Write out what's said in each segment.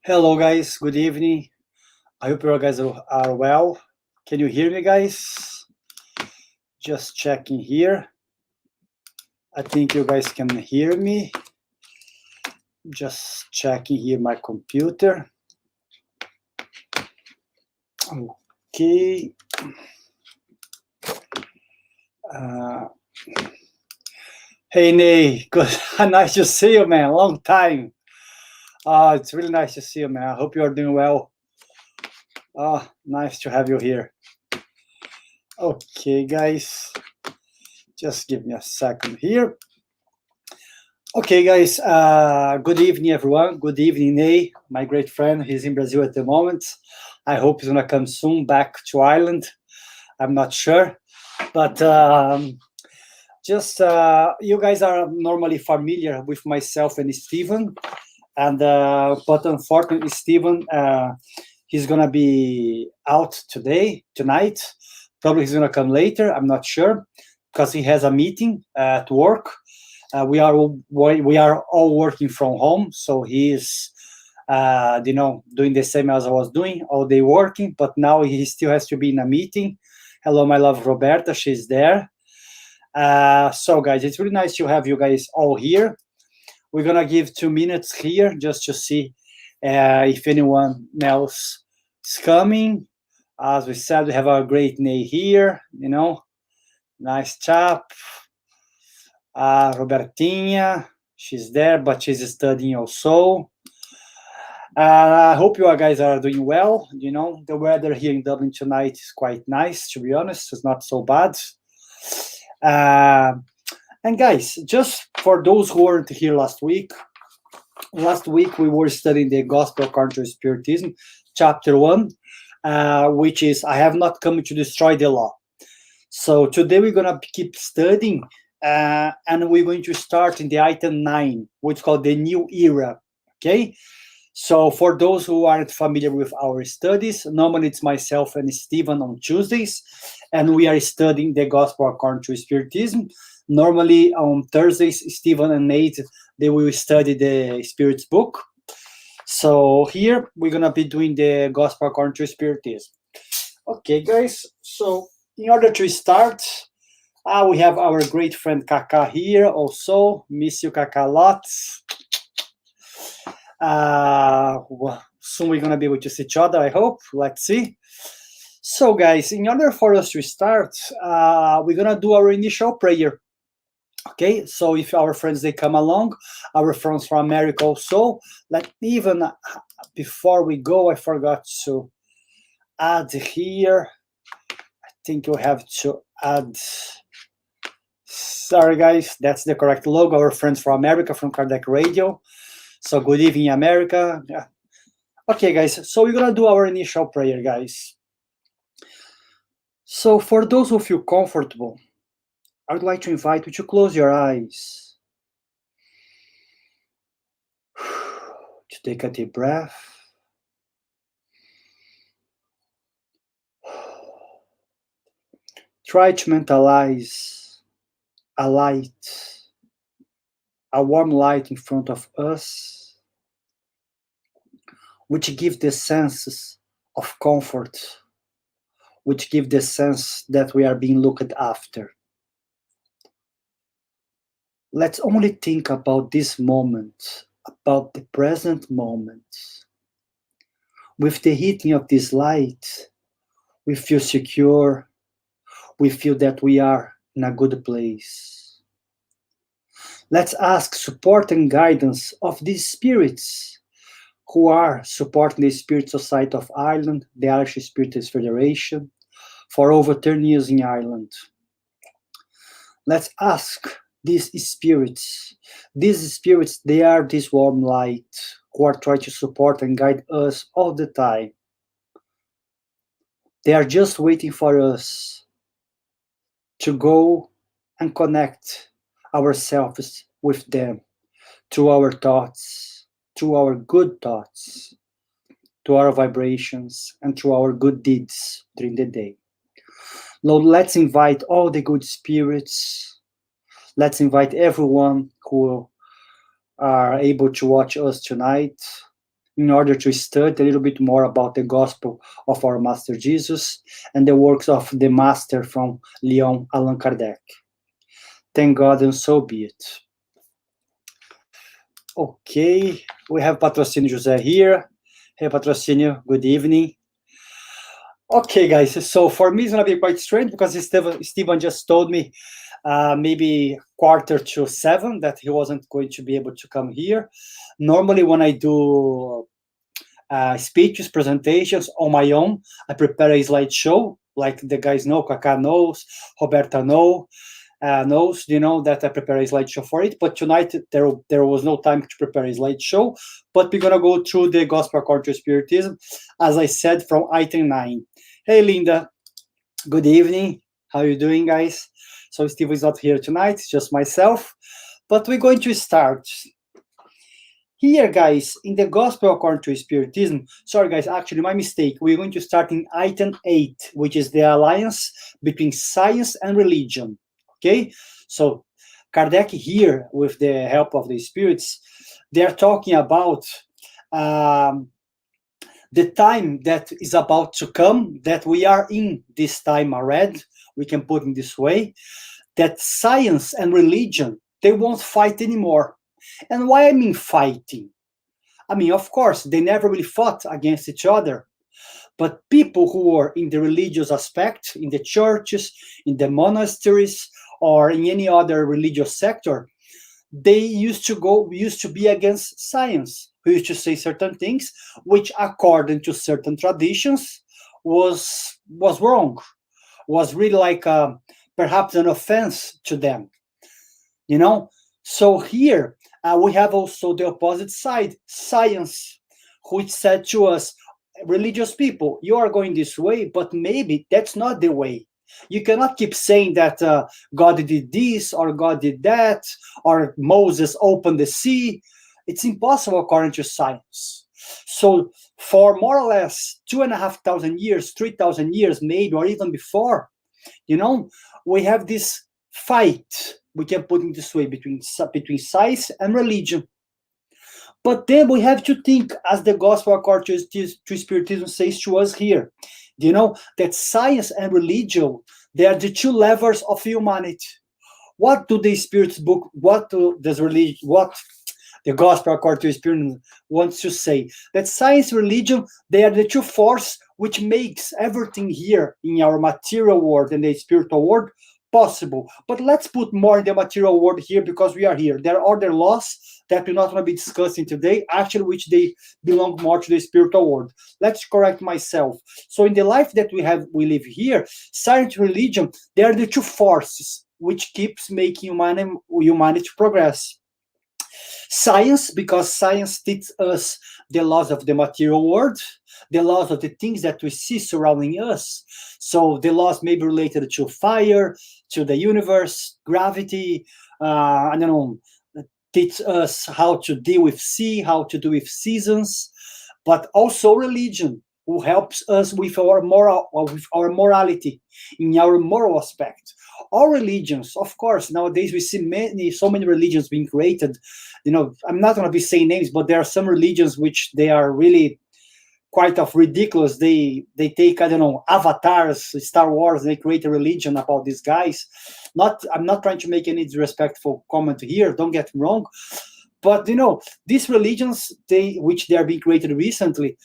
Hello, guys. Good evening. I hope you guys are well. Can you hear me, guys? Just checking here. I think you guys can hear me. Just checking here my computer. Okay. Hey, Ney. Good. Nice to see you, man. Long time. It's really nice to see you, man. I hope you are doing well. Nice to have you here. Okay, guys. Just give me a second here. Okay, guys. Good evening, everyone. Good evening, Ney, my great friend. He's in Brazil at the moment. I hope he's gonna come soon back to Ireland. I'm not sure, but you guys are normally familiar with myself and Stevan, and but unfortunately, Stevan, he's gonna be out tonight. Probably he's gonna come later. I'm not sure because he has a meeting at work. We are all working from home, so he is, doing the same as I was doing all day working. But now he still has to be in a meeting. Hello, my love Roberta, she's there. So, guys, it's really nice to have you guys all here. We're gonna give 2 minutes here just to see if anyone else is coming. As we said, we have our great Ney here. Nice chap. Robertinha, she's there, but she's studying also. I hope you guys are doing well. The weather here in Dublin tonight is quite nice, to be honest. It's not so bad. And guys, just for those who weren't here last week we were studying the Gospel according to Spiritism, chapter 1, which is I have not come to destroy the law. So today we're going to keep studying, and we're going to start in the item 9, which is called the New Era. Okay? So for those who aren't familiar with our studies, normally it's myself and Stevan on Tuesdays, and we are studying the Gospel according to Spiritism. Normally on Thursdays, Stevan and Nate, they will study the Spirit's book. So here we're going to be doing the Gospel according to Spiritism. Okay, guys. So in order to start, we have our great friend Kaka here also. Miss you, Kaka, a lot. Soon we're going to be able to see each other, I hope. Let's see. So, guys, in order for us to start, we're going to do our initial prayer. Okay, so if our friends, they come along, our friends from America also, before we go, I forgot to add here. I think you have to add, sorry guys, that's the correct logo, our friends from America, from Kardec Radio. So good evening, America. Yeah. Okay, guys, so we're gonna do our initial prayer, guys. So for those who feel comfortable, I would like to invite you to close your eyes, to take a deep breath. Try to mentalize a light, a warm light in front of us, which gives the senses of comfort, which gives the sense that we are being looked after. Let's only think about this moment, about the present moment. With the hitting of this light, we feel secure, we feel that we are in a good place. Let's ask support and guidance of these spirits who are supporting the Spirit Society of Ireland, the Irish Spiritist Federation, for over 10 years in Ireland. Let's ask these spirits, they are this warm light who are trying to support and guide us all the time. They are just waiting for us to go and connect ourselves with them through our thoughts, through our good thoughts, to our vibrations, and through our good deeds during the day. Lord, let's invite all the good spirits. Let's invite everyone who are able to watch us tonight. in order to study a little bit more about the gospel of our Master Jesus and the works of the Master from Lyon, Allan Kardec. Thank God, and so be it. Okay, we have Patrocínio José here. Hey, Patrocínio, good evening. Okay, guys, so for me, it's going to be quite strange because Stevan just told me maybe 6:45 that he wasn't going to be able to come here. Normally, when I do speeches, presentations on my own, I prepare a slideshow, like the guys know, Kaká knows, Roberta knows, that I prepare a slideshow for it. But tonight, there was no time to prepare a slideshow, but we're going to go through the Gospel according to Spiritism, as I said, from item 9. Hey, Linda. Good evening. How are you doing, guys? So Steve is not here tonight. It's just myself. But we're going to start. Here, guys, in the Gospel according to Spiritism, sorry, guys, actually, my mistake. We're going to start in item 8, which is the alliance between science and religion. Okay? So Kardec here, with the help of the spirits, they're talking about the time that is about to come, that we are in this time already, we can put it this way, that science and religion, they won't fight anymore. And why I mean fighting? I mean, of course, they never really fought against each other. But people who were in the religious aspect, in the churches, in the monasteries, or in any other religious sector, they used to be against science, who used to say certain things which, according to certain traditions, was wrong, was really like perhaps an offense to them, So here we have also the opposite side, science, which said to us, religious people, you are going this way, but maybe that's not the way. You cannot keep saying that God did this or God did that or Moses opened the sea. It's impossible according to science. So for more or less 2,500 years, 3,000 years maybe, or even before, we have this fight, we can put it this way, between science and religion. But then we have to think, as the Gospel according to Spiritism says to us here, that science and religion, they are the two levers of humanity. What do the Spirit's book, what the Gospel according to Spiritism wants to say? That science and religion, they are the two forces which makes everything here in our material world and the spiritual world possible. But let's put more in the material world here because we are here. There are other laws that we're not going to be discussing today, actually, which they belong more to the spiritual world. Let's correct myself. So in the life that we live here, science and religion, they are the two forces which keeps making humanity progress. Science, because science teaches us the laws of the material world, the laws of the things that we see surrounding us. So the laws may be related to fire, to the universe, gravity, teach us how to deal with sea, how to deal with seasons, but also religion, who helps us with our morality, in our moral aspect. All religions, of course, nowadays we see so many religions being created. I'm not going to be saying names, but there are some religions which they are really quite ridiculous. They take, avatars, Star Wars, they create a religion about these guys. I'm not trying to make any disrespectful comment here, don't get me wrong. But, these religions, which they are being created recently,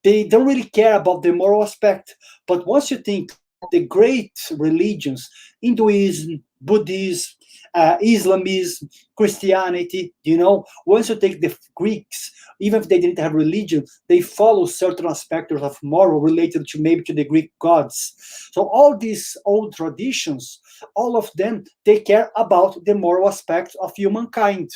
they don't really care about the moral aspect. But once you think the great religions, Hinduism, Buddhism, Islamism, Christianity, once you take the Greeks, even if they didn't have religion, they follow certain aspects of moral related to maybe to the Greek gods. So all these old traditions, all of them, they care about the moral aspects of humankind.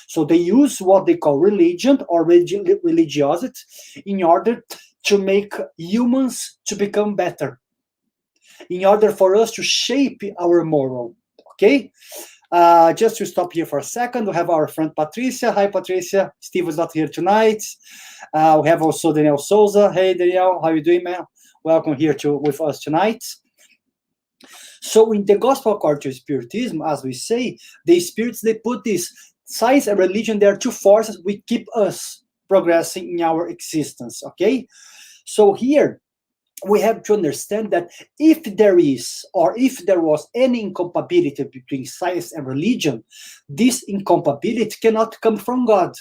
So they use what they call religion or religiosity in order to make humans to become better, in order for us to shape our moral. Okay? Just to stop here for a second, we have our friend Patricia. Hi, Patricia. Steve is not here tonight. We have also Daniel Souza. Hey, Daniel. How you doing, man? Welcome here with us tonight. So in the Gospel according to Spiritism, as we say, the spirits, they put this science and religion, there are two forces which keep us progressing in our existence. Okay, so here we have to understand that if there is, or if there was any incompatibility between science and religion, this incompatibility cannot come from God.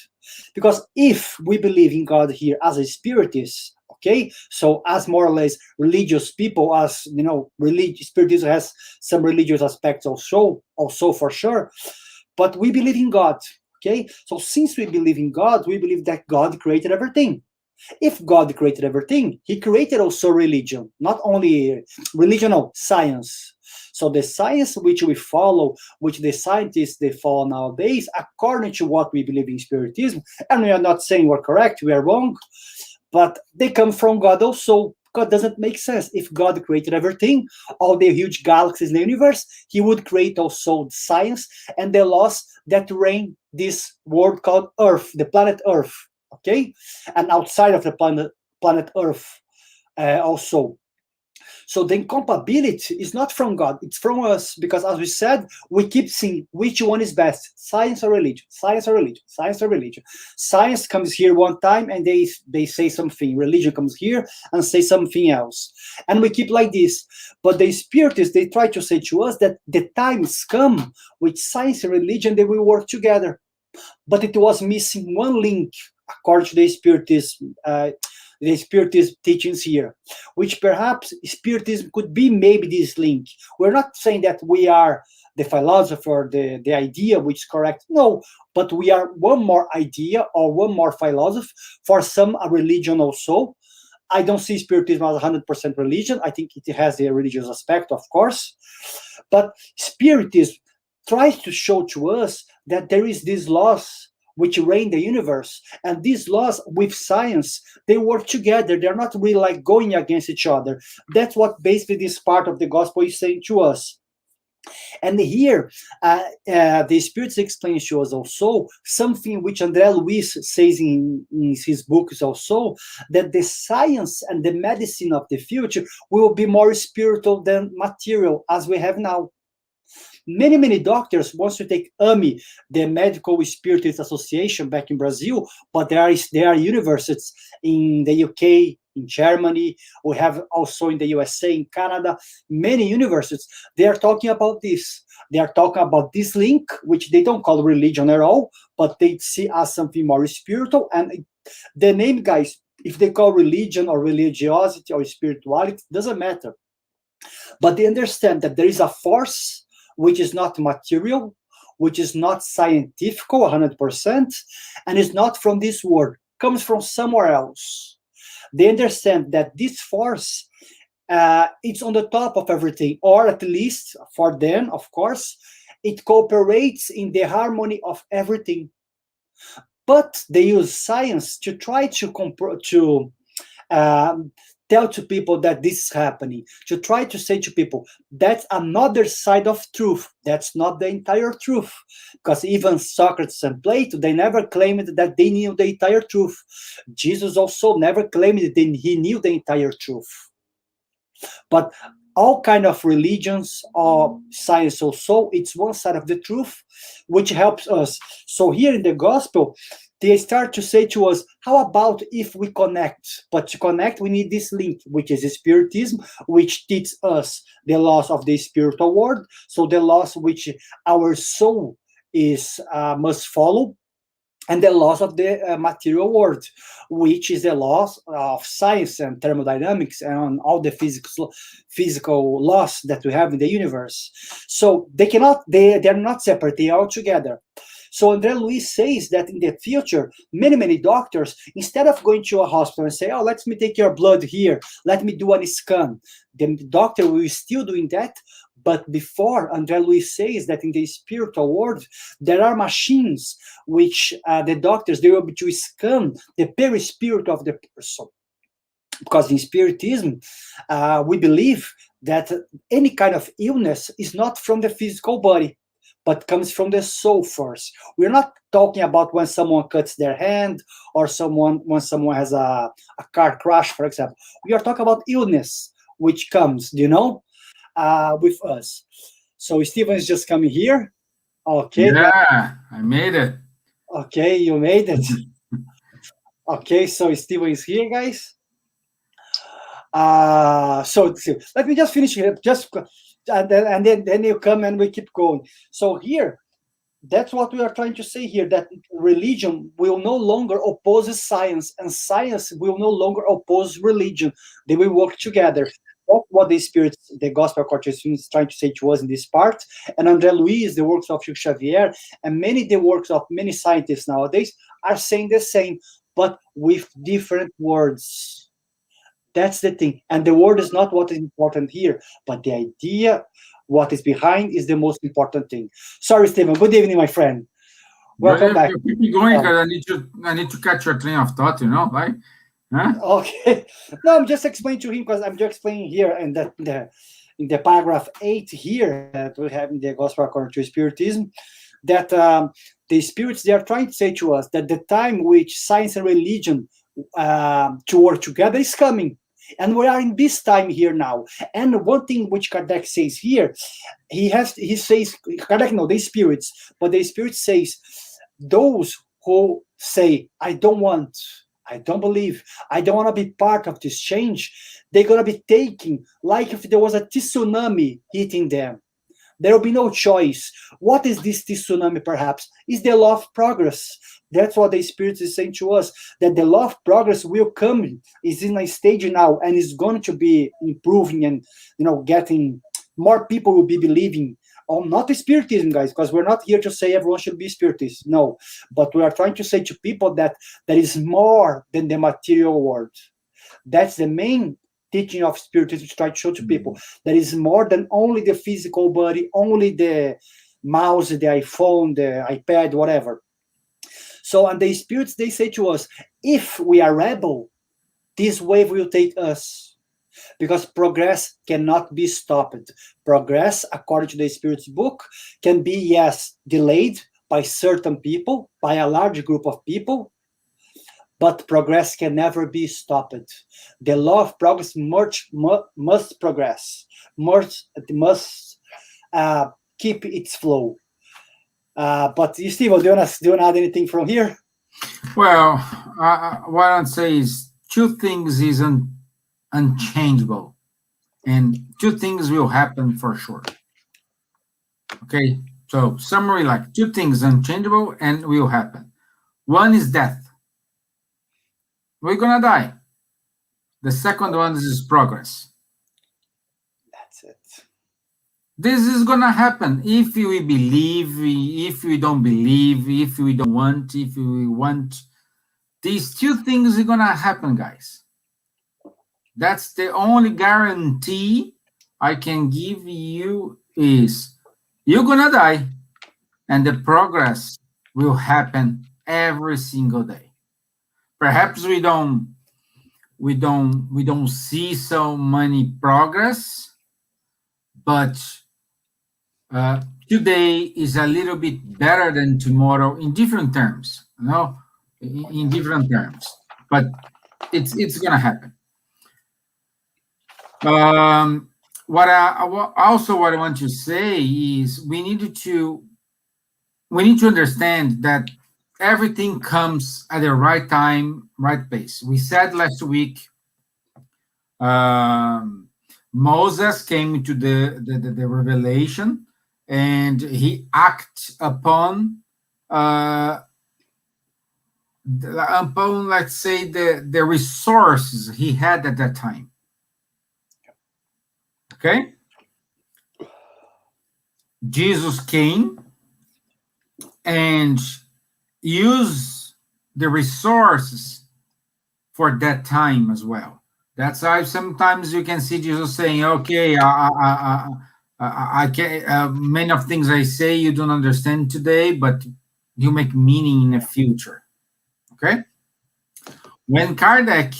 Because if we believe in God here as a spiritist, okay, so as more or less religious people, as you know, spiritism has some religious aspects also for sure, but we believe in God. Okay, so since we believe in God, we believe that God created everything. If God created everything, he created also religion, not only religion, no, science. So the science which we follow, which the scientists they follow nowadays, according to what we believe in Spiritism, and we are not saying we're correct, we are wrong, but they come from God also. God doesn't make sense. If God created everything, all the huge galaxies in the universe, he would create also science and the laws that reign this world called Earth, the planet Earth. Okay, and outside of the planet Earth also. So the incompatibility is not from God, it's from us, because as we said, we keep seeing which one is best, science or religion, science or religion, science or religion. Science comes here one time and they say something, religion comes here and say something else. And we keep like this. But the Spiritists, they try to say to us that the times come with science and religion, they will work together. But it was missing one link, according to the Spiritist teachings here, which perhaps Spiritism could be maybe this link. We're not saying that we are the philosopher, the idea which is correct. No, but we are one more idea or one more philosophy for some religion also. I don't see Spiritism as 100% religion. I think it has a religious aspect, of course. But Spiritism tries to show to us that there is these laws which reign the universe, and these laws with science, they work together. They're not really like going against each other. That's what basically this part of the gospel is saying to us. And here, the Spirit explains to us also something which André Luiz says in his books also, that the science and the medicine of the future will be more spiritual than material, as we have now. Many doctors want to take AMI, the Medical Spiritist Association back in Brazil, but there are universities in the UK, in Germany, we have also in the USA, in Canada, many universities. They are talking about this. They are talking about this link, which they don't call religion at all, but they see as something more spiritual. And the name, guys, if they call religion or religiosity or spirituality, doesn't matter. But they understand that there is a force which is not material, which is not scientific 100%, and is not from this world, comes from somewhere else. They understand that this force, it's on the top of everything, or at least for them, of course, it cooperates in the harmony of everything. But they use science to try to tell to people that this is happening, to try to say to people that's another side of truth, that's not the entire truth, because even Socrates and Plato, they never claimed that they knew the entire truth. Jesus also never claimed that he knew the entire truth. But all kind of religions or science also, it's one side of the truth which helps us. So here in the gospel, they start to say to us, how about if we connect? But to connect, we need this link, which is Spiritism, which teaches us the laws of the spiritual world, so the laws which our soul must follow, and the laws of the material world, which is the laws of science and thermodynamics and all the physical laws that we have in the universe. So they're not separate, they are all together. So André Luiz says that in the future, many doctors, instead of going to a hospital and say, oh, let me take your blood here, let me do a scan, the doctor will still doing that. But before, André Luiz says that in the spiritual world, there are machines which the doctors, they will be to scan the perispirit of the person. Because in Spiritism, we believe that any kind of illness is not from the physical body, but comes from the soul first. We're not talking about when someone cuts their hand or when someone has a car crash, for example. We are talking about illness, which comes, with us. So Stevan is just coming here. Okay. Yeah, I made it. Okay, you made it. Okay, so Stevan is here, guys. So let me just finish here. Then you come and we keep going. So here, that's what we are trying to say here, that religion will no longer oppose science, and science will no longer oppose religion. They will work together. That's what the Spirit, the Gospel Consciousness is trying to say to us in this part. And André Luiz, the works of Chico Xavier, and the works of many scientists nowadays are saying the same, but with different words. That's the thing. And the word is not what is important here, but the idea, what is behind, is the most important thing. Sorry, Stevan. Good evening, my friend. Welcome back. Keep going, because I need to catch your train of thought, right? Huh? Okay. No, I'm just explaining to him, because I'm just explaining here in the paragraph 8 here that we have in the Gospel according to Spiritism, that the spirits, they are trying to say to us that the time which science and religion to work together is coming. And we are in this time here now. And one thing which Kardec says here, he says, Kardec, no, the spirits, but the spirit says, those who say, I don't believe, I don't want to be part of this change, they're going to be taking, like if there was a tsunami hitting them. There will be no choice. What is this tsunami, perhaps? Is the law of progress. That's what the Spirit is saying to us, that the law of progress will come, is in a stage now, and is going to be improving, and getting more people will be believing on not the Spiritism, guys, because we're not here to say everyone should be Spiritist. No, but we are trying to say to people that there is more than the material world. That's the main teaching of Spiritism, to try to show to people there is more than only the physical body, only the mouse, the iPhone, the iPad, whatever. So, and the spirits, they say to us, if we are rebel, this wave will take us, because progress cannot be stopped. Progress, according to the Spirit's book, can be, yes, delayed by certain people, by a large group of people, but progress can never be stopped. The law of progress must progress, must keep its flow. But Steve, do you want to add anything from here? Well, what I'd say is two things is unchangeable, and two things will happen for sure. Okay, so summary, like two things unchangeable and will happen. One is death. We're gonna die. The second one is progress. That's it. This is gonna happen if we believe, if we don't believe, if we don't want, if we want. These two things are gonna happen, guys. That's the only guarantee I can give you, is you're gonna die, and the progress will happen every single day. Perhaps we don't see so many progress, but today is a little bit better than tomorrow in different terms, in different terms, but it's gonna happen. What I want to say is we need to understand that everything comes at the right time, right place. We said last week, Moses came to the revelation, and he acted upon let's say the resources he had at that time. Okay, Jesus came and use the resources for that time as well. That's why sometimes you can see Jesus saying, okay, I can many of things I say you don't understand today, but you make meaning in the future. Okay, when Kardec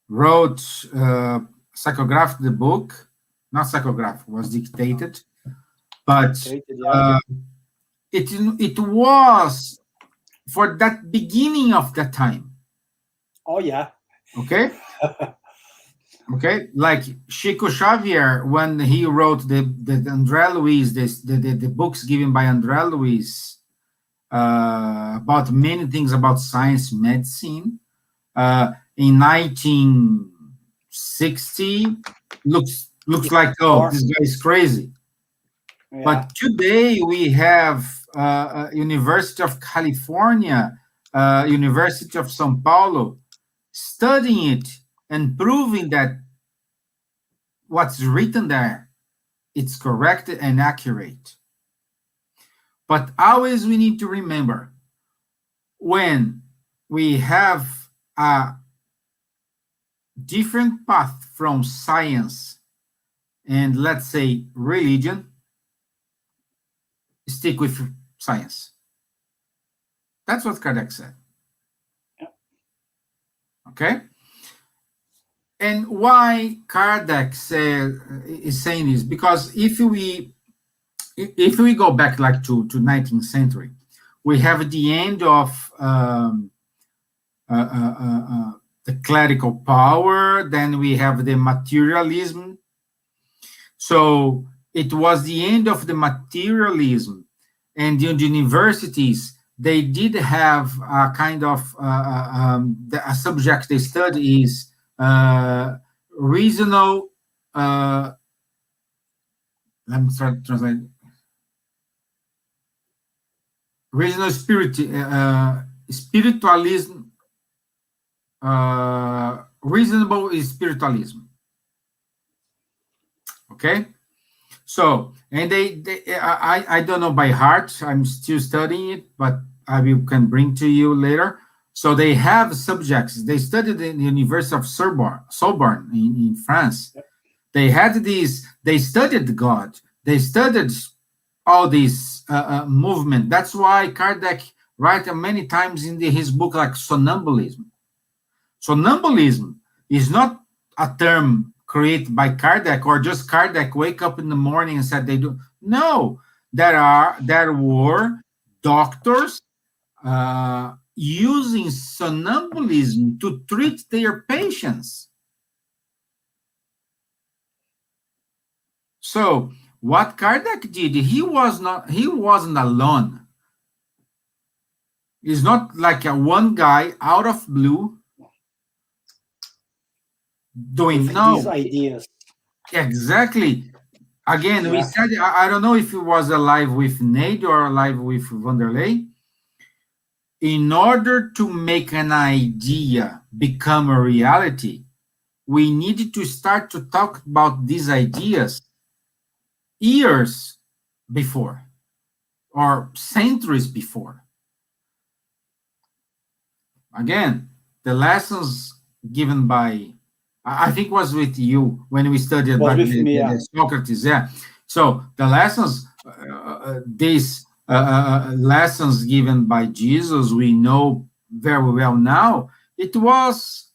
wrote psychographed the book, not psychograph, was dictated, but it was for that beginning of that time. Oh yeah. Okay. Okay, like Chico Xavier, when he wrote the André Luiz, the books given by André Luiz, about many things about science, medicine. In 1960, looks like, oh, this guy is crazy. Yeah. But today we have University of California, University of São Paulo, studying it and proving that what's written there, it's correct and accurate. But always we need to remember, when we have a different path from science and, let's say, religion, stick with science. That's what Kardec said. Okay? And why Kardec is saying this? Because if we go back like to 19th century, we have the end of the clerical power, then we have the materialism. So it was the end of the materialism, and the universities, they did have a kind of a subject they study is reasonable. Let me try to translate. Reasonable spiritualism. Reasonable is spiritualism. Okay, so, and I don't know by heart. I'm still studying it, but I can bring to you later. So they have subjects. They studied in the University of Sorbonne in France. Yep. They had these. They studied God. They studied all this movement. That's why Kardec wrote many times in his book like sonambulism. Sonambulism is not a term created by Kardec, or just Kardec wake up in the morning and said they do. No, there were doctors using sonambulism to treat their patients. So what Kardec did, he wasn't alone. It's not like one guy out of blue doing these ideas. Exactly. Again, we said, I don't know if it was alive with Nate or alive with Wanderley. In order to make an idea become a reality, we needed to start to talk about these ideas years before or centuries before. Again, the lessons given by, I think was with you when we studied the Socrates. Yeah. So the lessons, these lessons given by Jesus, we know very well now. It was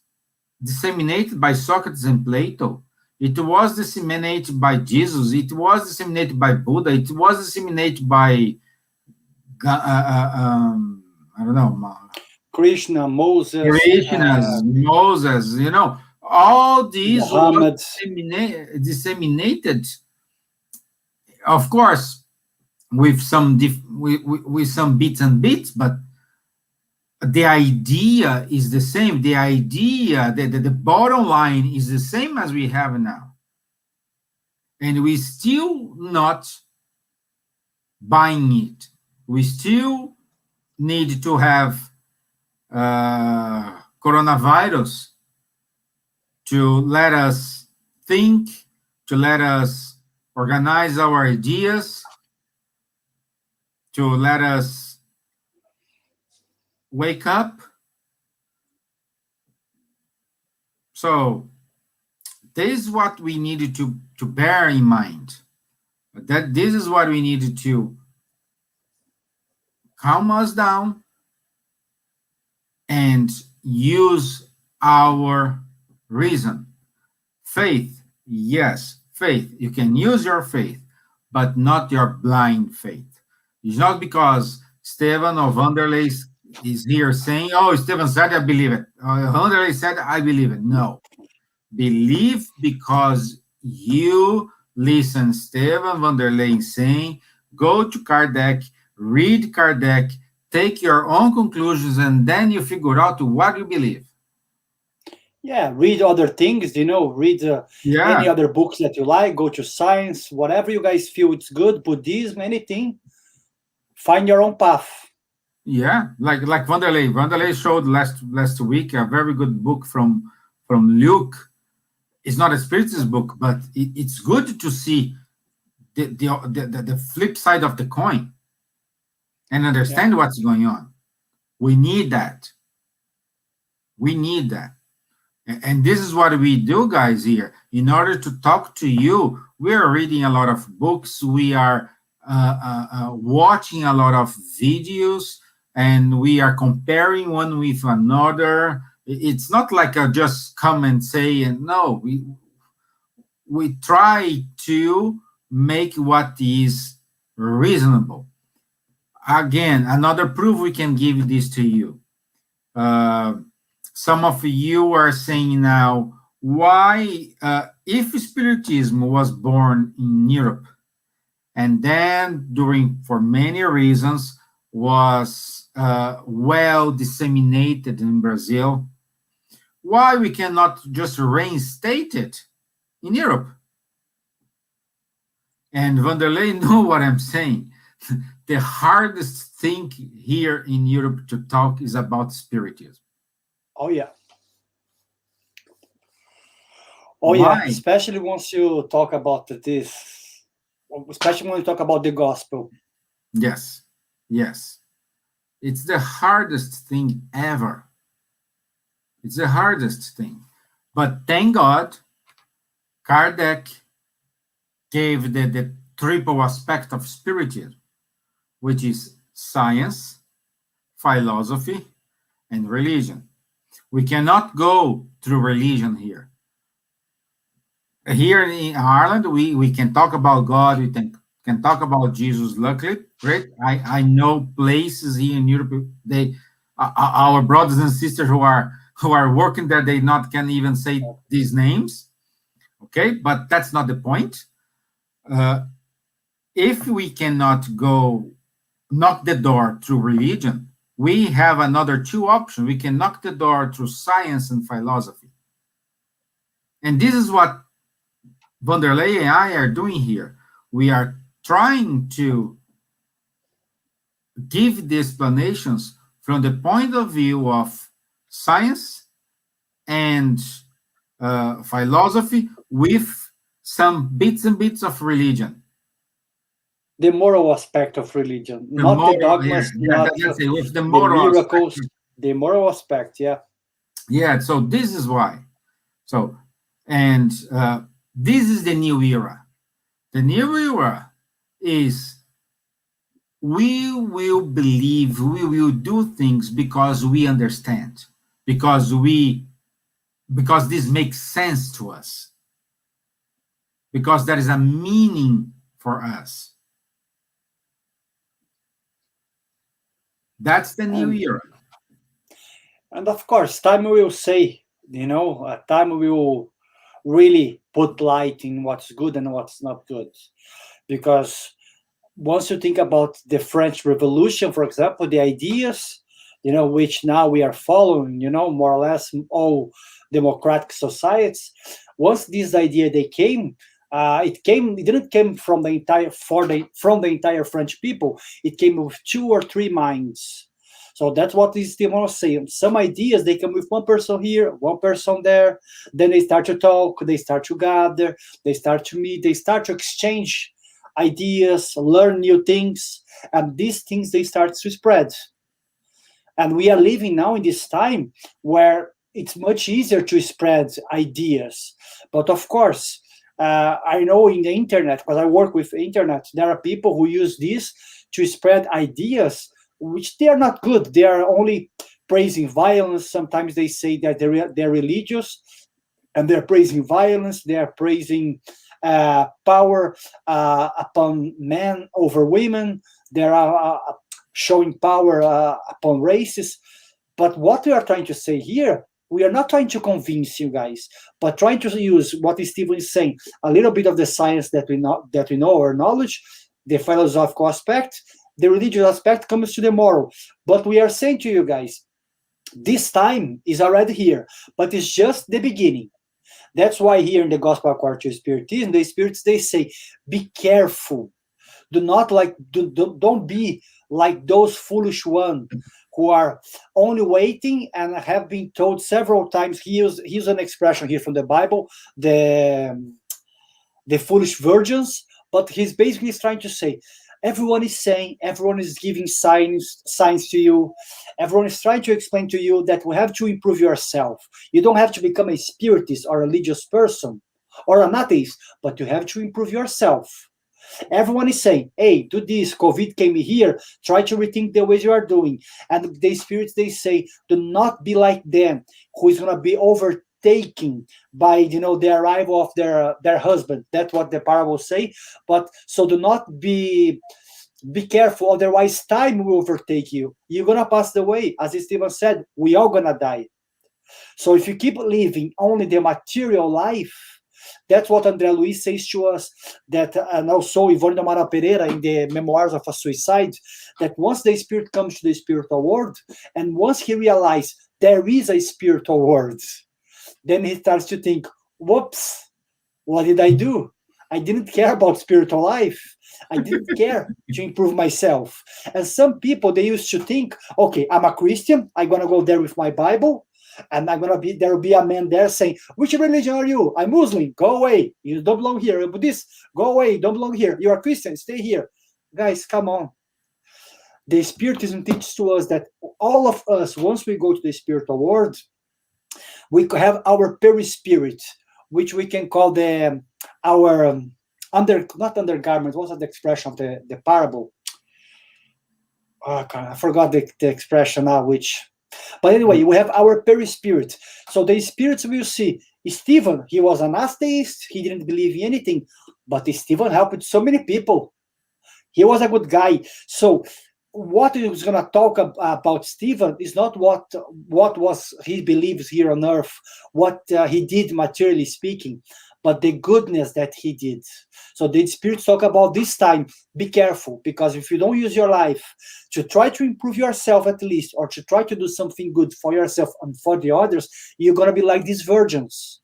disseminated by Socrates and Plato. It was disseminated by Jesus. It was disseminated by Buddha. It was disseminated by, I don't know, Krishna, Moses. Moses, you know, all these were disseminated, of course, with some with some bits and bits, but the idea is the same. The idea, the bottom line is the same as we have now. And we still not buying it. We still need to have coronavirus to let us think, to let us organize our ideas, to let us wake up. So this is what we needed to bear in mind, that this is what we needed to calm us down and use our reason. Faith, yes, faith. You can use your faith, but not your blind faith. It's not because Stevan or Wanderley is here saying, oh, Stevan said, I believe it. Wanderley said, I believe it. No. Believe because you listen Stevan Wanderley saying, go to Kardec, read Kardec, take your own conclusions, and then you figure out what you believe. Yeah, read other things, read any Yeah, other books that you like, go to science, whatever you guys feel it's good, Buddhism, anything, find your own path. yeah. Like Wanderley. Wanderley showed last week a very good book from Luke. It's not a spiritist book, but it's good to see the flip side of the coin and understand what's going on. We need that. We need that. And this is what we do, guys, here. In order to talk to you, we are reading a lot of books. We are watching a lot of videos, and we are comparing one with another. It's not like I just come and say, and no, we try to make what is reasonable. Again, another proof we can give this to you. Some of you are saying now, why, if Spiritism was born in Europe and then for many reasons, was well disseminated in Brazil, why we cannot just reinstate it in Europe? And Wanderley know what I'm saying. The hardest thing here in Europe to talk is about Spiritism. Oh yeah. Why? Yeah, especially once you talk about this, especially when you talk about the gospel. Yes. It's the hardest thing ever. It's the hardest thing. But thank God, Kardec gave the triple aspect of Spiritism, which is science, philosophy, and religion. We cannot go through religion here. Here in Ireland, we can talk about God, we can talk about Jesus, luckily, right? I know places here in Europe, our brothers and sisters who are working there, they can even say these names, okay? But that's not the point. If we cannot go knock the door through religion, we have another two options. We can knock the door through science and philosophy. And this is what Wanderley and I are doing here. We are trying to give the explanations from the point of view of science and philosophy with some bits and bits of religion. The moral aspect of religion, not the dogmas, not with the miracles, aspect. The moral aspect, yeah. Yeah, so this is why. So, and this is the new era. The new era is we will believe, we will do things because we understand, because this makes sense to us, because there is a meaning for us. That's the new era. And of course, time will say, time will really put light in what's good and what's not good. Because once you think about the French Revolution, for example, the ideas, which now we are following, more or less all democratic societies, once this idea it didn't come from the entire French people. It came with 2 or 3 minds. So that's what is Stevan was saying. Some ideas, they come with one person here, one person there. Then they start to talk, they start to gather, they start to meet, they start to exchange ideas, learn new things, and these things, they start to spread. And we are living now in this time where it's much easier to spread ideas. But of course, I know in the internet, because I work with the internet, there are people who use this to spread ideas which they are not good. They are only praising violence. Sometimes they say that they're religious and they're praising violence. They are praising power upon men over women. They are showing power upon races. But what we are trying to say here, we are not trying to convince you guys, but trying to use what Stevan is saying, a little bit of the science that we know, our knowledge, the philosophical aspect, the religious aspect comes to the moral. But we are saying to you guys, this time is already here, but it's just the beginning. That's why here in the Gospel according to Spiritism, the spirits, they say, be careful. Don't be like those foolish ones who are only waiting and have been told several times. Here's an expression here from the Bible, the foolish virgins, but he's basically trying to say, everyone is saying, everyone is giving signs to you, everyone is trying to explain to you that we have to improve yourself. You don't have to become a spiritist or a religious person or an atheist, but you have to improve yourself. Everyone is saying, hey, do this, COVID came here, try to rethink the ways you are doing. And the spirits, they say, do not be like them, who is going to be overtaken by the arrival of their husband. That's what the parables say. But so do not be careful, otherwise time will overtake you. You're going to pass away. As Stevan said, we all going to die. So if you keep living only the material life, that's what André Luiz says to us, that, and also Ivone de Mara Pereira in the Memoirs of a Suicide, that once the spirit comes to the spiritual world, and once he realizes there is a spiritual world, then he starts to think, whoops, what did I do? I didn't care about spiritual life. I didn't care to improve myself. And some people, they used to think, okay, I'm a Christian, I'm going to go there with my Bible, and there will be a man there saying, which religion are you? I'm Muslim, go away. You don't belong here. You're Buddhist, go away, don't belong here. You're a Christian, stay here. Guys, come on. The Spiritism teaches to us that all of us, once we go to the spiritual world, we have our perispirit, which we can call our not undergarment. What's the expression of the parable? Oh, I forgot the expression now, but anyway, we have our perispirit. So the spirits will see. Stevan, he was an atheist, he didn't believe in anything, but Stevan helped so many people. He was a good guy. So what he was going to talk about Stevan is not what was he believes here on earth, what he did materially speaking, but the goodness that he did. So the spirits talk about this time, be careful, because if you don't use your life to try to improve yourself at least, or to try to do something good for yourself and for the others, you're going to be like these virgins.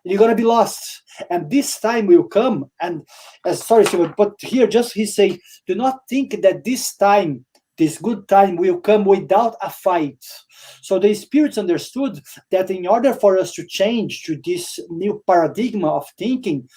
You're going to be lost. And this time will come, and sorry, Stevan, but here just he say, do not think that this time, this good time will come without a fight. So the spirits understood that in order for us to change to this new paradigm of thinking,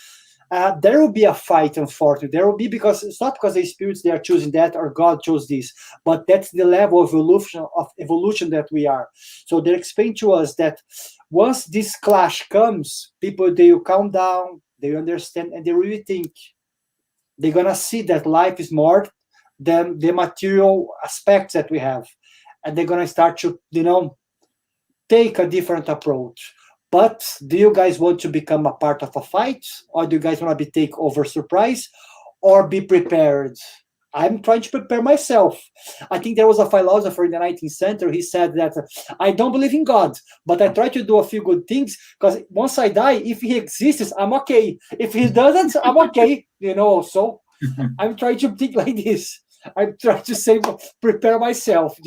there will be a fight, unfortunately. There will be, because it's not because the spirits, they are choosing that or God chose this, but that's the level of evolution that we are. So they explain to us that once this clash comes, people, they will calm down, they understand, and they really think. They're going to see that life is more than the material aspects that we have. And they're going to start to, take a different approach. But do you guys want to become a part of a fight? Or do you guys want to be take over surprise? Or be prepared? I'm trying to prepare myself. I think there was a philosopher in the 19th century. He said that I don't believe in God, but I try to do a few good things, because once I die, if he exists, I'm okay. If he doesn't, I'm okay. So I'm trying to think like this. I'm trying to prepare myself,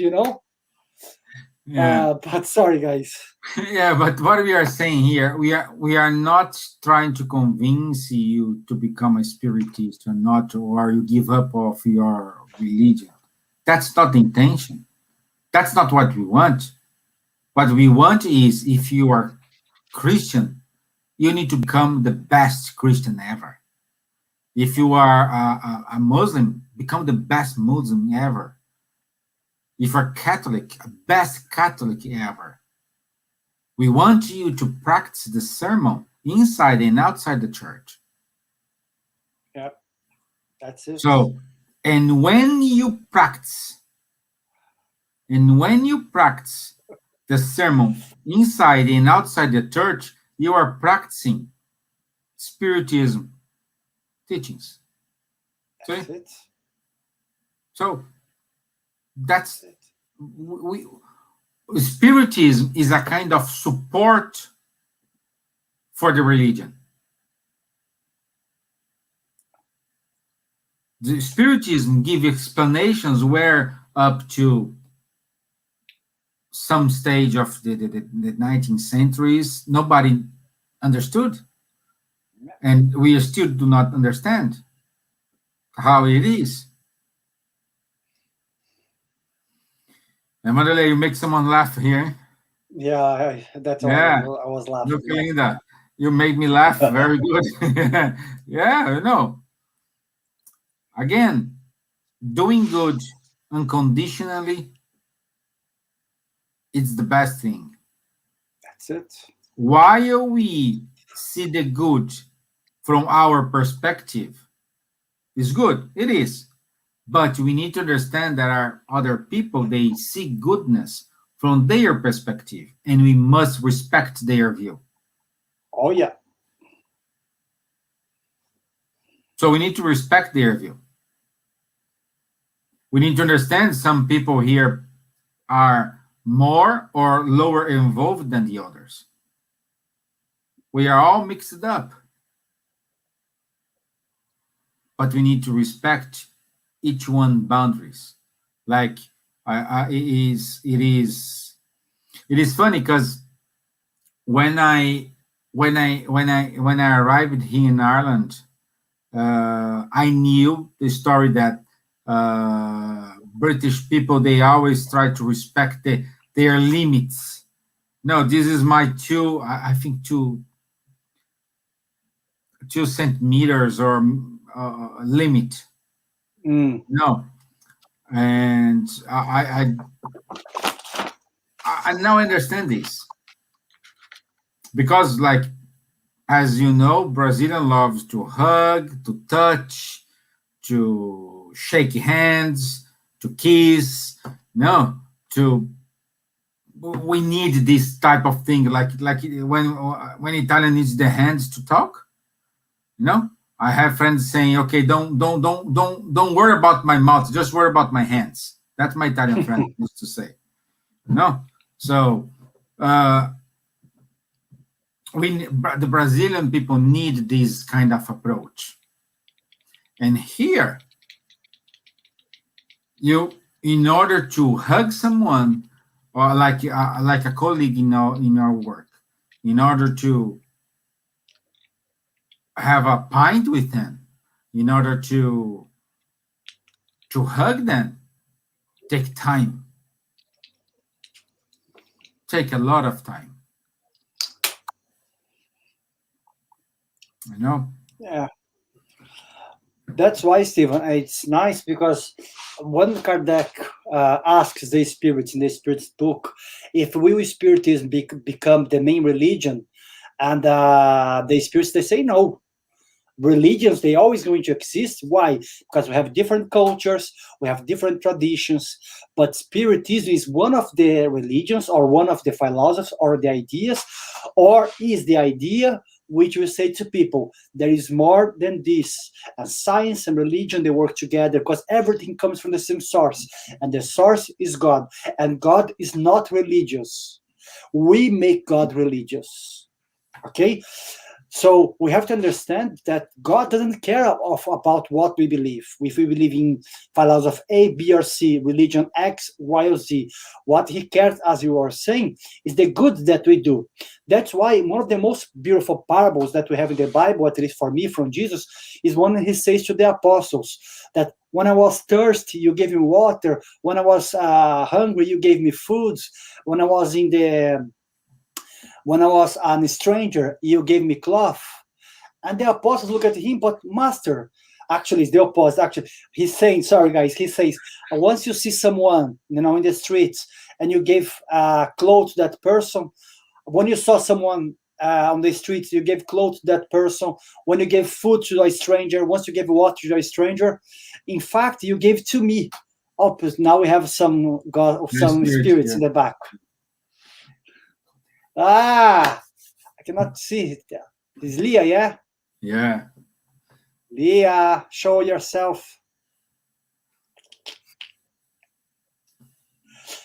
Yeah. But sorry, guys. Yeah, but what we are saying here, we are not trying to convince you to become a spiritist or not, or you give up of your religion. That's not the intention. That's not what we want. What we want is, if you are Christian, you need to become the best Christian ever. If you are a Muslim, become the best Muslim ever. If you're Catholic, best Catholic ever. We want you to practice the sermon inside and outside the church. Yeah, that's it. So, and when you practice the sermon inside and outside the church, you are practicing Spiritism teachings. That's it. So that's it. Spiritism is a kind of support for the religion. The Spiritism give explanations where up to some stage of the 19th centuries, nobody understood. And we still do not understand how it is. And Wanderley, you make someone laugh here. Yeah, that's why Yeah. I was laughing. Look, Linda, you made me laugh. Very good. Yeah, you know. Again, doing good unconditionally, it's the best thing. That's it. While we see the good from our perspective, is good. It is. But we need to understand that our other people, they see goodness from their perspective, and we must respect their view. Oh yeah. So we need to respect their view. We need to understand some people here are more or lower involved than the others. We are all mixed up. But we need to respect each one boundaries. Like it is funny because when I arrived here in Ireland, I knew the story that British people, they always try to respect their limits. No, this is my I think two centimeters or limit. No, and I now understand this because, like, as you know, Brazilian loves to hug, to touch, to shake hands, to kiss. No, to we need this type of thing, like when Italian needs the hands to talk. You know, I have friends saying, "Okay, don't worry about my mouth, just worry about my hands." That's my Italian friend used to say. No, so the Brazilian people need this kind of approach, and here, in order to hug someone or like a colleague in our work, in order to have a pint with them, in order to hug them, take time, take a lot of time. You know? Yeah. That's why, Stevan, it's nice because when Kardec asks the spirits in the Spiritist book if will Spiritism become the main religion, and the spirits, they say no. Religions, they always going to exist. Why? Because we have different cultures, we have different traditions, but Spiritism is one of the religions or one of the philosophies or the ideas, or is the idea which will say to people there is more than this, and science and religion, they work together because everything comes from the same source, and the source is God, and God is not religious. We make God religious. Okay, so we have to understand that God doesn't care about what we believe. If we believe in philosophy A, B, or C, religion X, Y, or Z, what he cares, as you are saying, is the good that we do. That's why one of the most beautiful parables that we have in the Bible, at least for me, from Jesus, is when he says to the apostles that when I was thirsty, you gave me water. When I was hungry, you gave me foods. When I was a stranger, you gave me cloth. And the apostles look at him, but master, actually it's the opposite. Actually, he's saying, sorry guys, he says, once you see someone, in the streets, and you gave clothes to that person, when you saw someone on the streets, you gave clothes to that person, when you gave food to a stranger, once you gave water to a stranger, in fact, you gave to me. Opposite. Now we have some spirits in the back. I cannot see it. It's Leah, yeah? Yeah. Leah, show yourself.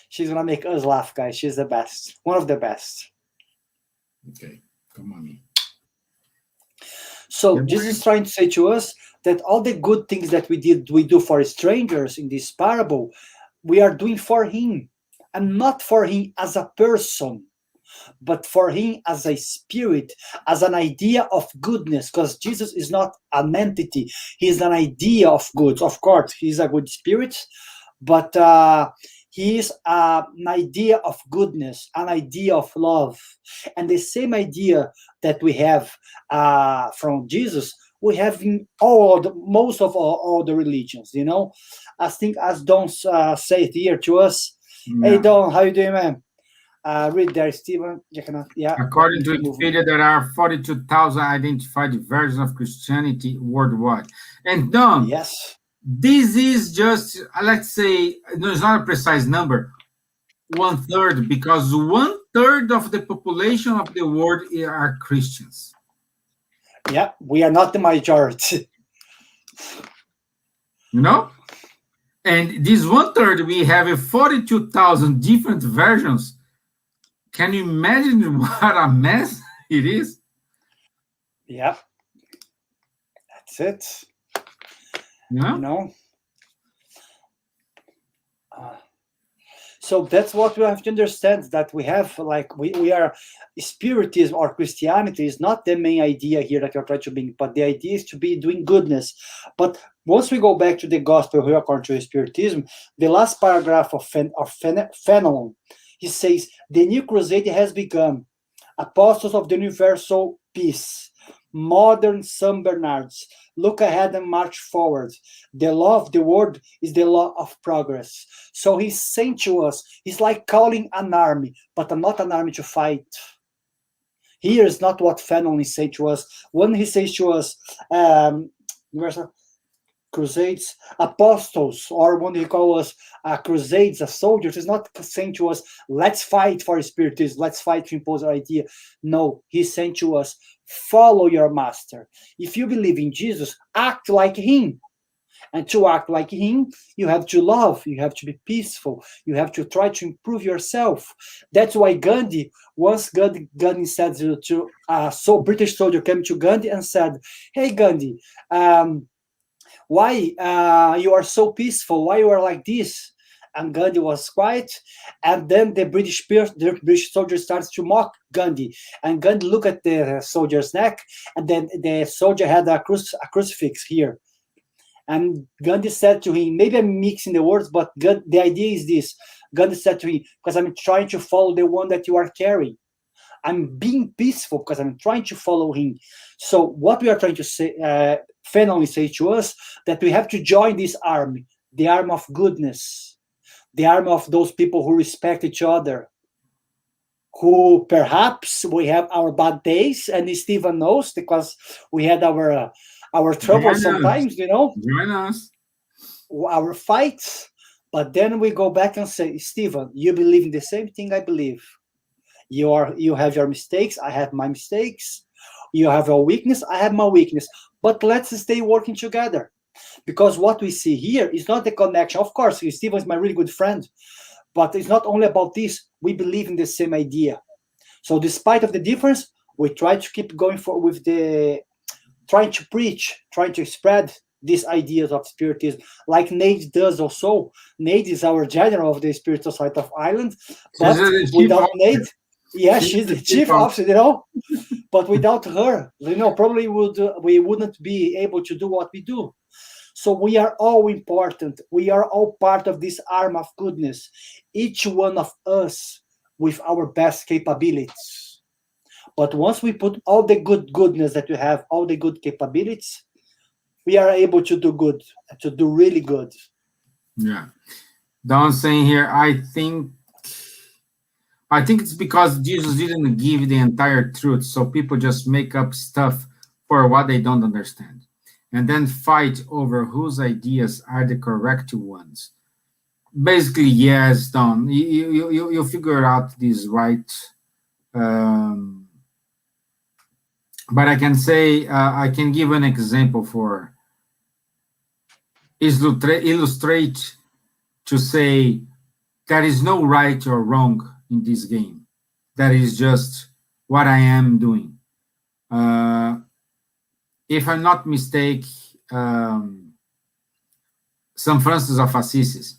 She's gonna make us laugh, guys. She's the best. One of the best. Okay, come on. So Jesus is trying to say to us that all the good things that we do for strangers in this parable, we are doing for him, and not for him as a person, but for him as a spirit, as an idea of goodness, because Jesus is not an entity, he's an idea of good. Of course, he's a good spirit, but he is an idea of goodness, an idea of love. And the same idea that we have from Jesus, we have in most of all the religions, you know. I think as Don say it here to us. Yeah. Hey Don, how you doing, man? Read there, Stevan. Yeah. According to Wikipedia, there are 42,000 identified versions of Christianity worldwide. And Don, yes, this is just, let's say, no, it's not a precise number, 1/3, because 1/3 of the population of the world are Christians. Yeah, we are not the majority. You know? And this 1/3, we have 42,000 different versions. Can you imagine what a mess it is? Yeah, that's it. Yeah. You know. So that's what we have to understand, that we have, like, we are, Spiritism or Christianity is not the main idea here that you're trying to bring, but the idea is to be doing goodness. But once we go back to the gospel here according to Spiritism, the last paragraph of Fenelon, he says, the new crusade has begun, apostles of the universal peace, modern St. Bernards, look ahead and march forward. The law of the world is the law of progress. So he's saying to us, he's like calling an army, but not an army to fight. Here is not what Fenelon is saying to us. When he says to us, crusades, apostles, or when he calls us crusades, soldiers, he's not saying to us, let's fight for Spiritism, let's fight to impose our idea. No, he's saying to us, follow your master. If you believe in Jesus, act like him. And to act like him, you have to love, you have to be peaceful, you have to try to improve yourself. That's why Gandhi, once Gandhi said to a British soldier came to Gandhi and said, hey Gandhi, why you are so peaceful? Why you are like this? And Gandhi was quiet. And then the British soldier starts to mock Gandhi. And Gandhi looked at the soldier's neck, and then the soldier had a crucifix here. And Gandhi said to him, maybe I'm mixing the words, but the idea is this. Gandhi said to him, because I'm trying to follow the one that you are carrying. I'm being peaceful because I'm trying to follow him. So what we are trying to say, Fenelon say to us, that we have to join this army, the army of goodness, the army of those people who respect each other, who perhaps we have our bad days, and Stevan knows because we had our trouble sometimes, you know, Join us. our fights. But then we go back and say, Stevan, you believe in the same thing I believe. You have your mistakes, I have my mistakes. You have your weakness, I have my weakness. But let's stay working together. Because what we see here is not the connection. Of course, Stevan is my really good friend. But it's not only about this. We believe in the same idea. So despite of the difference, we try to keep going with trying to preach, trying to spread these ideas of Spiritism, like Nate does also. Nate is our general of the Spiritist Society of Ireland. But without Nate, yeah, she's the chief officer, you know. But without her, you know, probably we wouldn't be able to do what we do. So we are all important. We are all part of this arm of goodness. Each one of us with our best capabilities. But once we put all the goodness that we have, all the good capabilities, we are able to do good, to do really good. Yeah. Don saying here, I think it's because Jesus didn't give the entire truth, so people just make up stuff for what they don't understand, and then fight over whose ideas are the correct ones. Basically, yes, Don, you figure out this right. But I can say, I can give an example for illustrate to say there is no right or wrong in this game. That is just what I am doing. If I'm not mistaken, St. Francis of Assisi.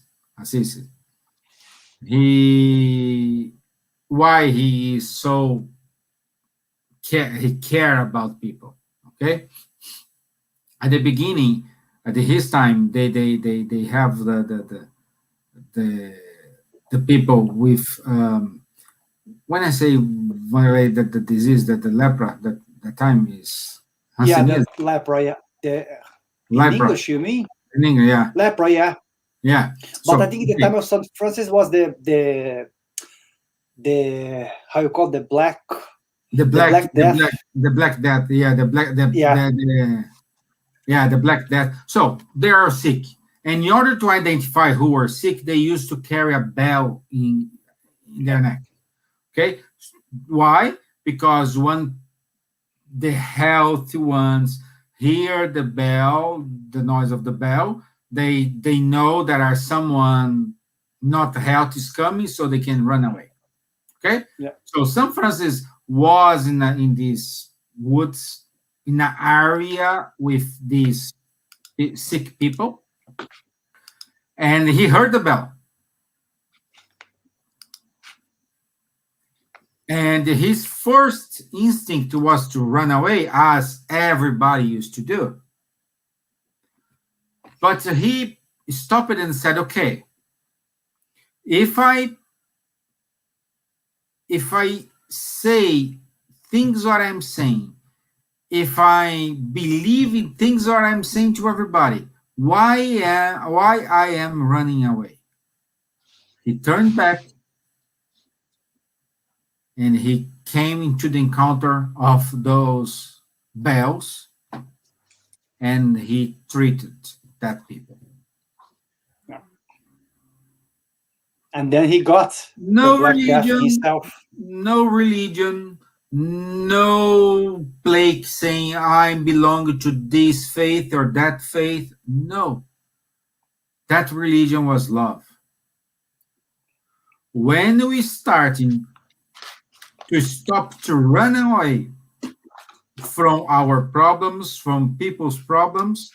Why he is so he care about people. Okay, at the beginning, at his time, they have the people with when I say that the disease, that the lepra, that the time is Yeah, Hansenism, the lepra. Yeah, in lepra English, you mean in English, yeah, lepra? Yeah, yeah. but So I think the time of Saint Francis was the how you call it, the the black, Black Death. the black death, yeah, the black, Yeah, yeah, the black death. So they are sick, and in order to identify who were sick, they used to carry a bell in their neck. Okay, why? Because when the healthy ones hear the bell, the noise of the bell, they know that are someone not healthy is coming, so they can run away. Okay, yeah. so San Francis was in these woods in an area with these sick people, and he heard the bell, and his first instinct was to run away, as everybody used to do. But he stopped it and said, okay, if I say things what I'm saying, if I believe in things what I'm saying to everybody, why I am running away? He turned back and he came into the encounter of those bells, and he treated that people. Yeah. And then he got the No Black Death religion, himself. no religion, no plague saying I belong to this faith or that faith. No, that religion was love. When we starting to stop to run away from our problems, from people's problems,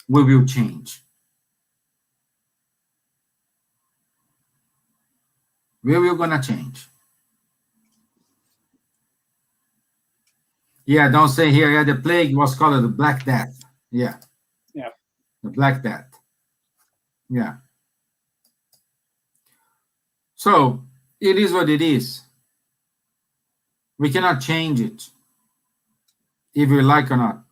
we will change. We will gonna change. Yeah, don't say here. Yeah, the plague was called the Black Death. Yeah, Yeah. the Black Death. Yeah. So it is what it is. We cannot change it, if we like or not.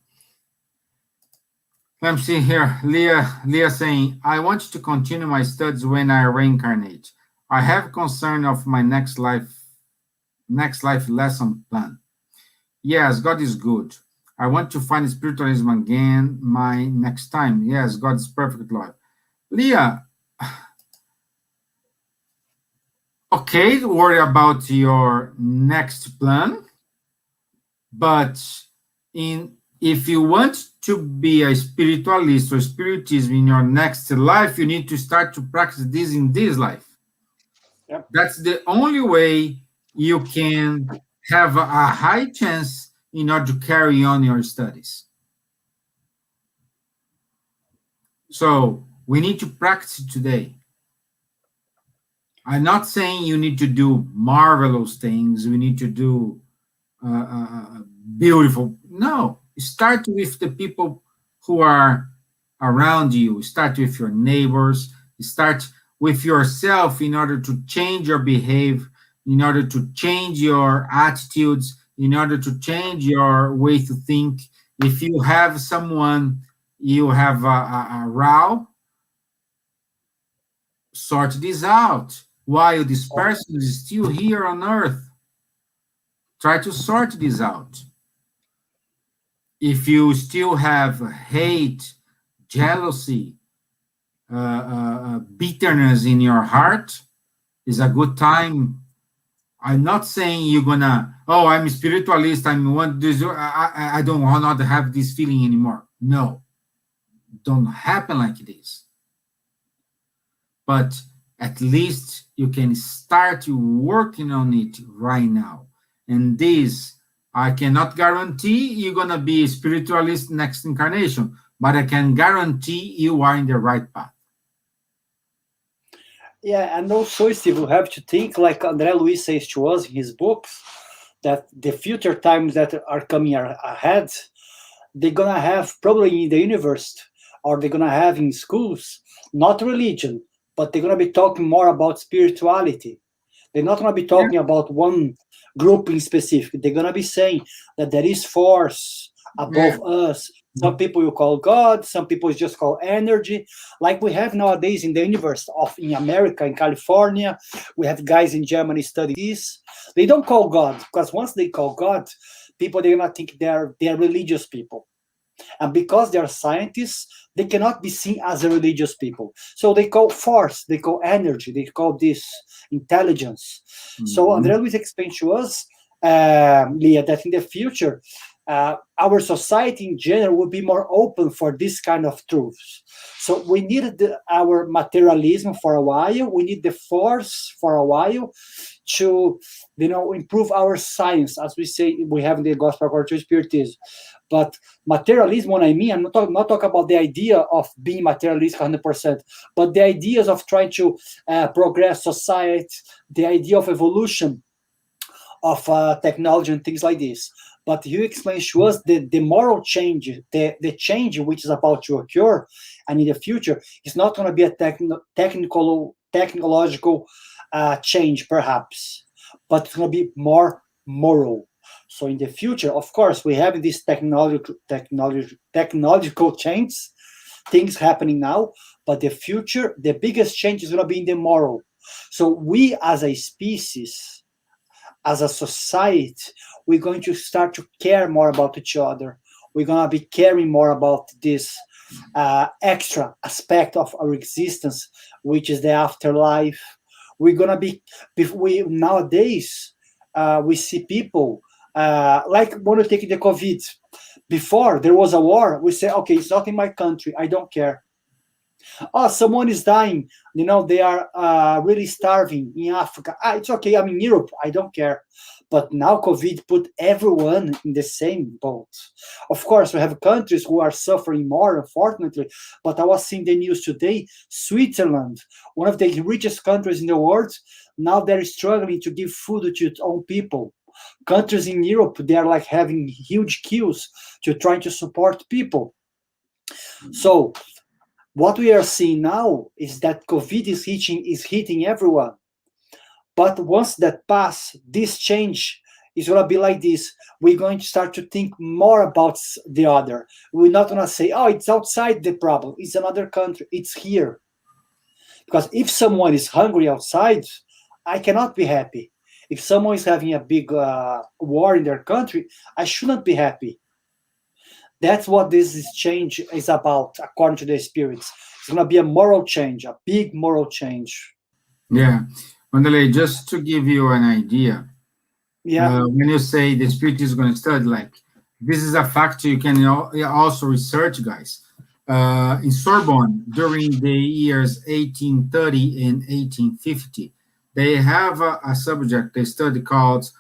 Let me see here. Leah saying, I want to continue my studies when I reincarnate. I have concern of my next life lesson plan. Yes, God is good. I want to find spiritualism again my next time. Yes, God is perfect, Lord. Leah, okay, worry about your next plan, but if you want to be a spiritualist or spiritism in your next life, you need to start to practice this in this life. Yep. That's the only way you can have a high chance in order to carry on your studies. So we need to practice today. I'm not saying you need to do marvelous things. We need to do beautiful. No, start with the people who are around you. Start with your neighbors. Start with yourself in order to change your behavior, in order to change your attitudes, in order to change your way to think. If you have someone, you have a row, sort this out while this person is still here on earth. Try to sort this out. If you still have hate, jealousy, bitterness in your heart, is a good time. I'm not saying you're gonna, oh, I'm a spiritualist, I'm want this, I don't want not to have this feeling anymore. No, don't happen like this. But at least you can start working on it right now. And this, I cannot guarantee you're going to be a spiritualist next incarnation, but I can guarantee you are in the right path. Yeah, and also, Steve, you have to think, like André Luiz says to us in his books, that the future times that are coming ahead, they're going to have probably in the universe, or they're going to have in schools, not religion, but they're going to be talking more about spirituality. They're not going to be talking about one group in specific. They're going to be saying that there is force above us. Some people you call God, some people just call energy, like we have nowadays in the universe in America, in California. We have guys in Germany studying this. They don't call God, because once they call God, people, they're going to think they're religious people. And because they are scientists, they cannot be seen as a religious people. So they call force, they call energy, they call this intelligence. So André Luiz explained to us, Leah, that in the future, our society in general will be more open for this kind of truths. So we needed our materialism for a while. We need the force for a while to, improve our science, as we say we have in the Gospel according to Spiritism. But materialism, what I mean, I'm not talking about the idea of being materialist 100%, but the ideas of trying to progress society, the idea of evolution of technology and things like this. But you explain to us the moral change, the change which is about to occur, and in the future, it's not going to be a technological change, perhaps, but it's going to be more moral. So in the future, of course, we have this technological change, things happening now, but the future, the biggest change is going to be in the moral. So we as a species, as a society, we're going to start to care more about each other. We're going to be caring more about this extra aspect of our existence, which is the afterlife. We're going to be, nowadays, we see people, like when we take the COVID, before there was a war, we say, okay, it's not in my country, I don't care. Oh, someone is dying, they are really starving in Africa. It's okay, I'm in Europe, I don't care. But now COVID put everyone in the same boat. Of course, we have countries who are suffering more, unfortunately, but I was seeing the news today, Switzerland, one of the richest countries in the world, now they're struggling to give food to its own people. Countries in Europe, they are like having huge queues to try to support people. So what we are seeing now is that COVID is hitting everyone. But once that pass, this change is going to be like this. We're going to start to think more about the other. We're not going to say, oh, it's outside the problem. It's another country. It's here. Because if someone is hungry outside, I cannot be happy. If someone is having a big war in their country, I shouldn't be happy. That's what this change is about, according to the spirits. It's going to be a moral change, a big moral change. Yeah. Wanderley, just to give you an idea, when you say the spirit is going to study, like, this is a fact you can also research, guys. In Sorbonne, during the years 1830 and 1850, they have a subject, they study called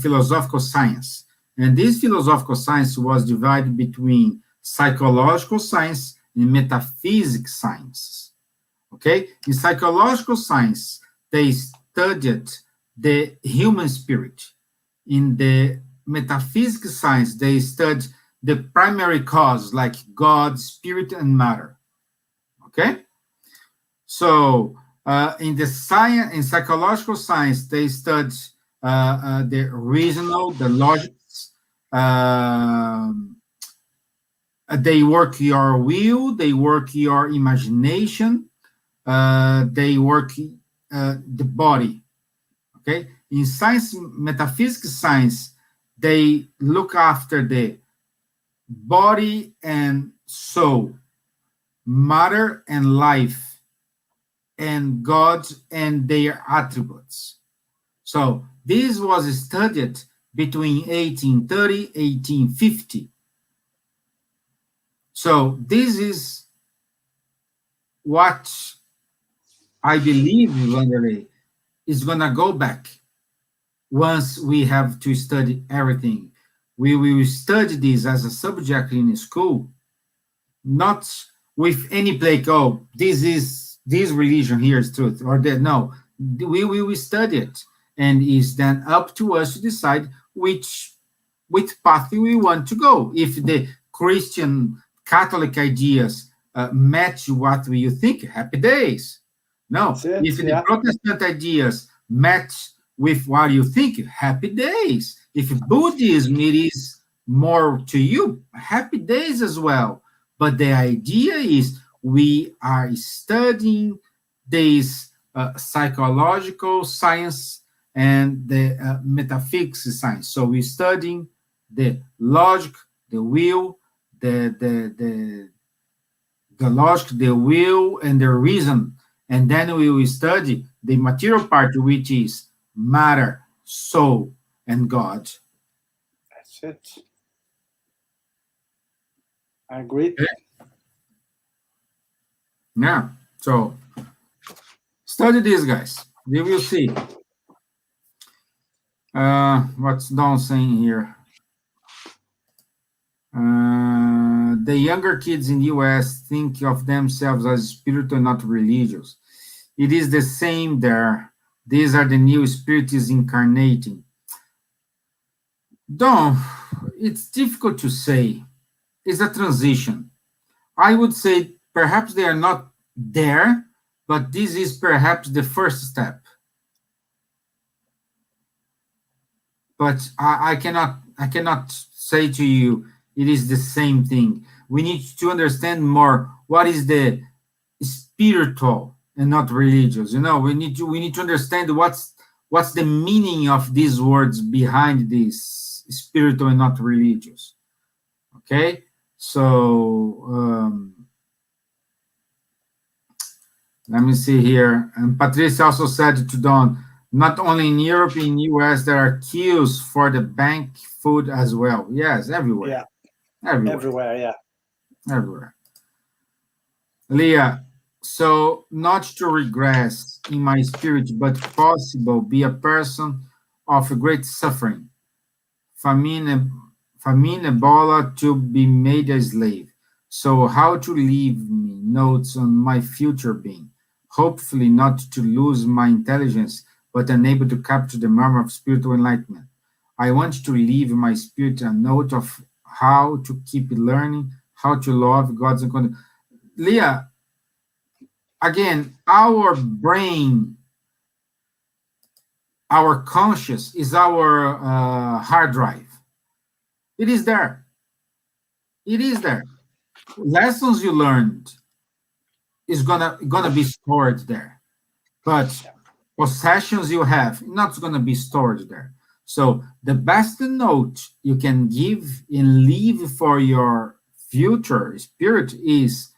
philosophical science. And this philosophical science was divided between psychological science and metaphysics science. Okay? In psychological science, they studied the human spirit. In the metaphysics science, they studied the primary cause, like God, spirit, and matter. Okay? So, in psychological science, they studied the reasonable, the logics. They work your will, they work your imagination, they work the body. Okay? In science, metaphysics science, they look after the body and soul, matter and life, and God and their attributes. So this was studied between 1830 and 1850. So this is what I believe, Wanderley, is going to go back. once we have to study everything. We will study this as a subject in school, not with any play. Oh, this religion here is truth, or that. No, we will study it, and it's then up to us to decide which path we want to go. If the Christian Catholic ideas match what you think, happy days. No, That's it. if the Yeah. Protestant ideas match with what you think, happy days. If Buddhism it is more to you, happy days as well. But the idea is we are studying this psychological science and the metaphysics science. So we're studying the logic, the will, the logic, the will, and the reason. And then we will study the material part, which is matter, soul, and God. That's it. I agree. Okay? Yeah. So study these guys. You will see. What's Don saying here? The younger kids in the US think of themselves as spiritual, not religious. It is the same there. These are the new spiritists incarnating. Don, it's difficult to say. It's a transition. I would say perhaps they are not there, but this is perhaps the first step. But I cannot say to you it is the same thing. We need to understand more what is the spiritual and not religious. We need to understand what's the meaning of these words behind this spiritual and not religious. Okay, so let me see here. And Patricia also said to Don, not only in Europe, in US, there are queues for the bank food as well. Yes, everywhere. Yeah. Everywhere. Yeah. Everywhere. Leah, so not to regress in my spirit, but possible be a person of great suffering. Famine, Ebola, to be made a slave. So how to leave me notes on my future being. Hopefully not to lose my intelligence, but unable to capture the murmur of spiritual enlightenment. I want to leave my spirit a note of how to keep learning, how to love God's unconditional. Leah, again, our brain, our conscious is our hard drive. It is there. It is there. Lessons you learned is gonna be stored there, but possessions you have not gonna be stored there. So the best note you can give and leave for your future spirit is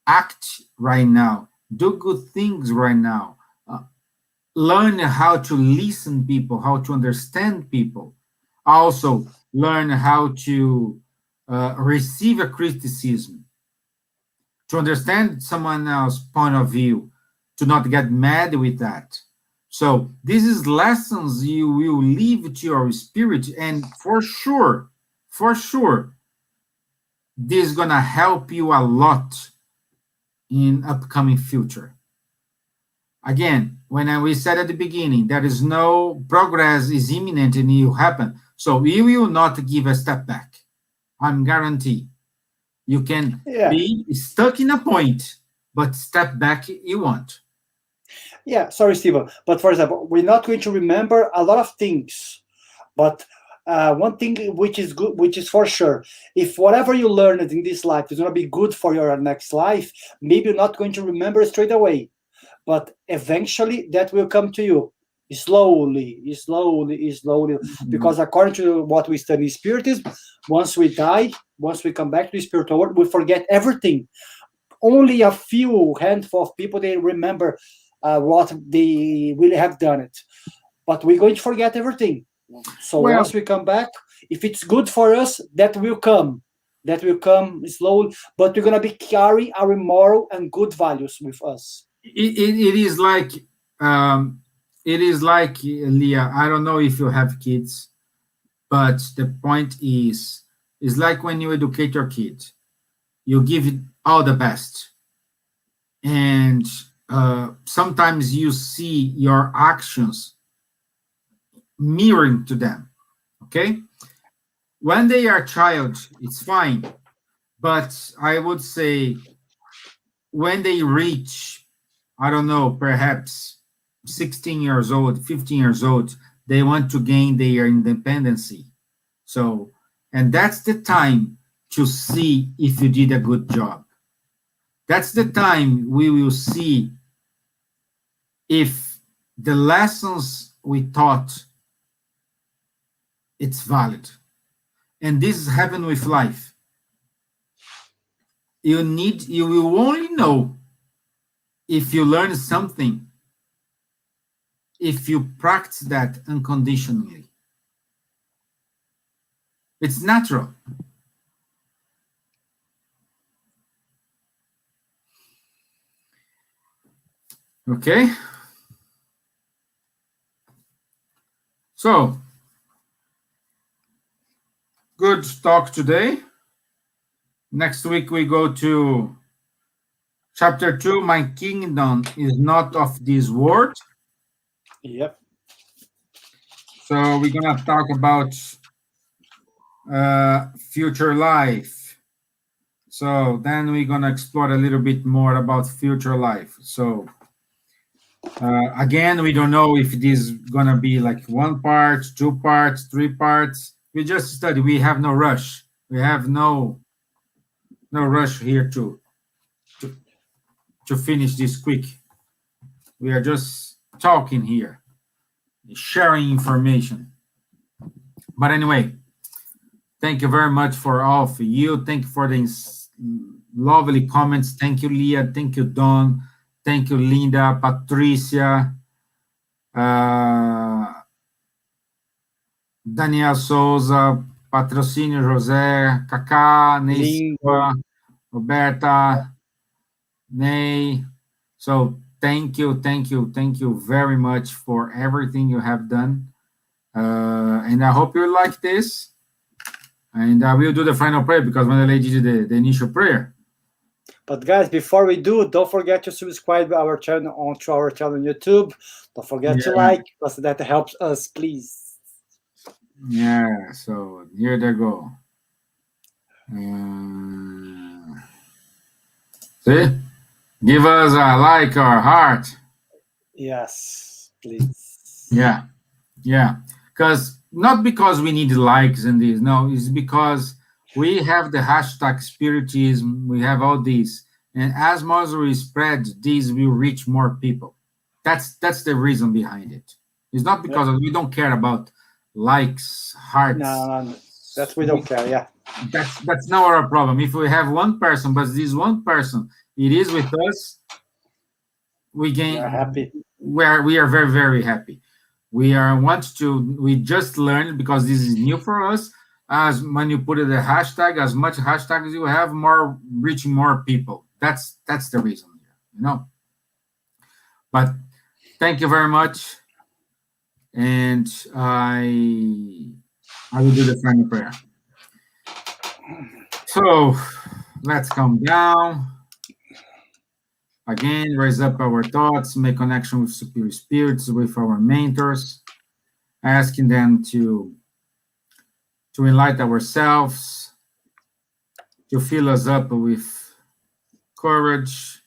act right now, do good things right now, learn how to listen people, how to understand people, also learn how to receive a criticism, to understand someone else's point of view, to not get mad with that. So this is lessons you will leave to your spirit, and for sure, this is gonna help you a lot in upcoming future. Again, when we said at the beginning, there is no progress is imminent and it will happen. So you will not give a step back. I'm guarantee. You can be stuck in a point, but step back you won't. Yeah, sorry, Steven. But for example, we're not going to remember a lot of things. But one thing which is good, which is for sure, if whatever you learned in this life is going to be good for your next life, maybe you're not going to remember straight away. But eventually that will come to you. Slowly, because according to what we study in Spiritism, once we die, once we come back to the spiritual world, we forget everything. Only a few handful of people, they remember what they really have done it. But we're going to forget everything. So once we come back, if it's good for us, that will come. That will come slowly, but we're going to be carrying our moral and good values with us. It is like it is like, Leah, I don't know if you have kids, but the point is like when you educate your kid, you give it all the best. And sometimes you see your actions mirroring to them. Okay? When they are child, it's fine. But I would say when they reach, I don't know, perhaps 16 years old, 15 years old, they want to gain their independency. So, and that's the time to see if you did a good job. That's the time we will see if the lessons we taught, it's valid. And this happens with life. You will only know if you learn something if you practice that unconditionally. It's natural. Okay? So, good talk today. Next week we go to chapter 2, My Kingdom is Not of This World. Yep. So we're going to talk about future life. So then we're going to explore a little bit more about future life. So again, we don't know if this is going to be like 1 part, 2 parts, 3 parts. We just study. We have no rush. We have no rush here to finish this quick. We are just talking here, sharing information. But anyway, thank you very much for all of you. Thank you for the lovely comments. Thank you, Leah. Thank you, Don. Thank you, Linda, Patricia, Daniel Souza, Patrocínio José, Kaká, Ney Silva, Roberta, Ney. So thank you very much for everything you have done. And I hope you like this. And I will do the final prayer because Wanderley did the initial prayer. But guys, before we do, don't forget to subscribe to our channel on YouTube. Don't forget to like, because that helps us, please. Yeah, so here they go. See? Give us a like or heart. Yes, please. Yeah. Because not because we need likes and this, no, it's because we have the hashtag Spiritism, we have all these. And as more as we spread, these will reach more people. That's the reason behind it. It's not because we don't care about likes, hearts. No, that we don't care, yeah. That's not our problem. If we have 1 person, but this 1 person, it is with us, we are happy. We are very, very happy. We just learned, because this is new for us, as when you put it a hashtag, as much hashtags you have, more reaching more people. That's the reason here, But thank you very much. And I will do the final prayer. So let's come down. Again, raise up our thoughts, make connection with superior spirits, with our mentors, asking them to enlighten ourselves, to fill us up with courage,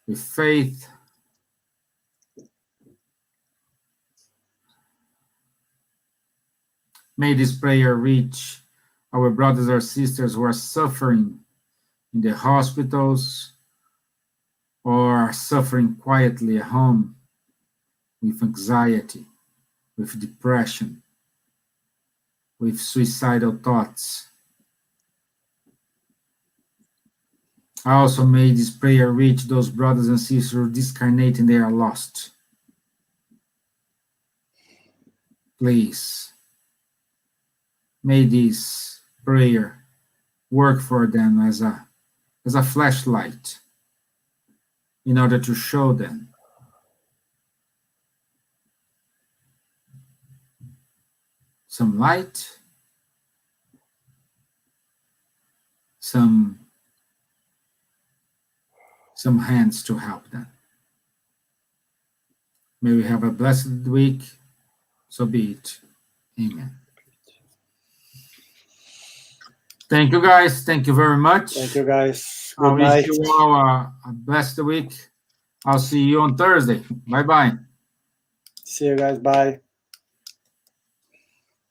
with faith, may this prayer reach our brothers or sisters who are suffering in the hospitals or are suffering quietly at home with anxiety, with depression, with suicidal thoughts. Also, may this prayer reach those brothers and sisters who are discarnating, they are lost. Please, may this prayer work for them as a flashlight in order to show them some light, some hands to help them. May we have a blessed week. So be it. Amen. Thank you, guys. Thank you very much. Thank you, guys. I Good wish night. you all a blessed week. I'll see you on Thursday. Bye-bye. See you guys. Bye.